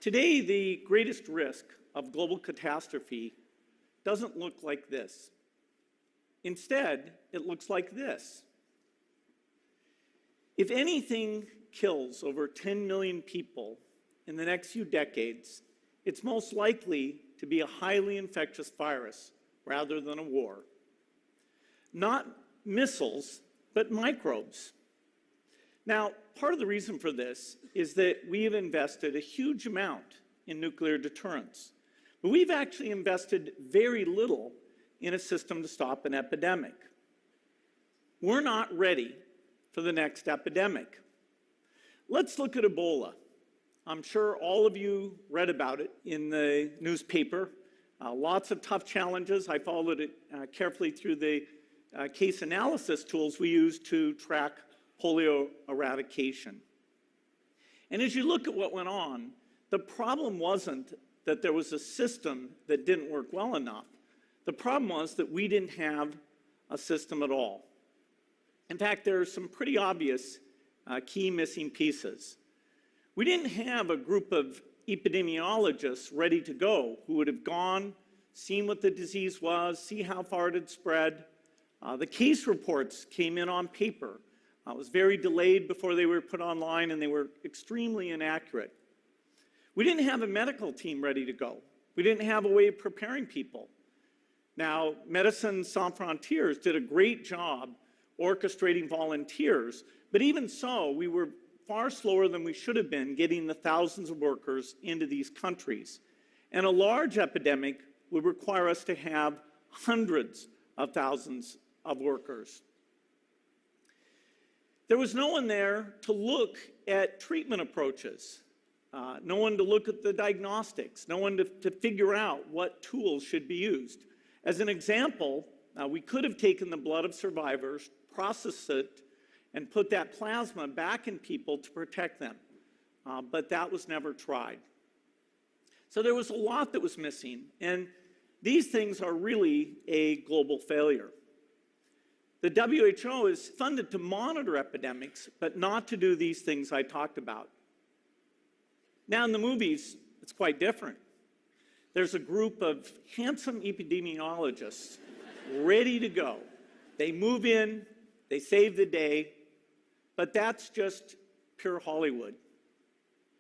Today, the greatest risk of global catastrophe doesn't look like this. Instead, it looks like this. If anything kills over 10 million people in the next few decades, it's most likely to be a highly infectious virus rather than a war. Not missiles, but microbes. Now, part of the reason for this is that we have invested a huge amount in nuclear deterrence, but we've actually invested very little in a system to stop an epidemic. We're not ready for the next epidemic. Let's look at Ebola. I'm sure all of you read about it in the newspaper. Lots of tough challenges. I followed it carefully through the case analysis tools we use to track polio eradication. And as you look at what went on, the problem wasn't that there was a system that didn't work well enough. The problem was that we didn't have a system at all. In fact, there are some pretty obvious key missing pieces. We didn't have a group of epidemiologists ready to go who would have gone, seen what the disease was, see how far it had spread. The case reports came in on paper. It was very delayed before they were put online, and they were extremely inaccurate. We didn't have a medical team ready to go. We didn't have a way of preparing people. Now, Médecins Sans Frontières did a great job orchestrating volunteers, but even so, we were far slower than we should have been getting the thousands of workers into these countries. And a large epidemic would require us to have hundreds of thousands of workers. There was no one there to look at treatment approaches, no one to look at the diagnostics, no one to figure out what tools should be used. As an example, we could have taken the blood of survivors, processed it, and put that plasma back in people to protect them, but that was never tried. So there was a lot that was missing, and these things are really a global failure. The WHO is funded to monitor epidemics, but not to do these things I talked about. Now in the movies, it's quite different. There's a group of handsome epidemiologists ready to go. They move in, they save the day, but that's just pure Hollywood.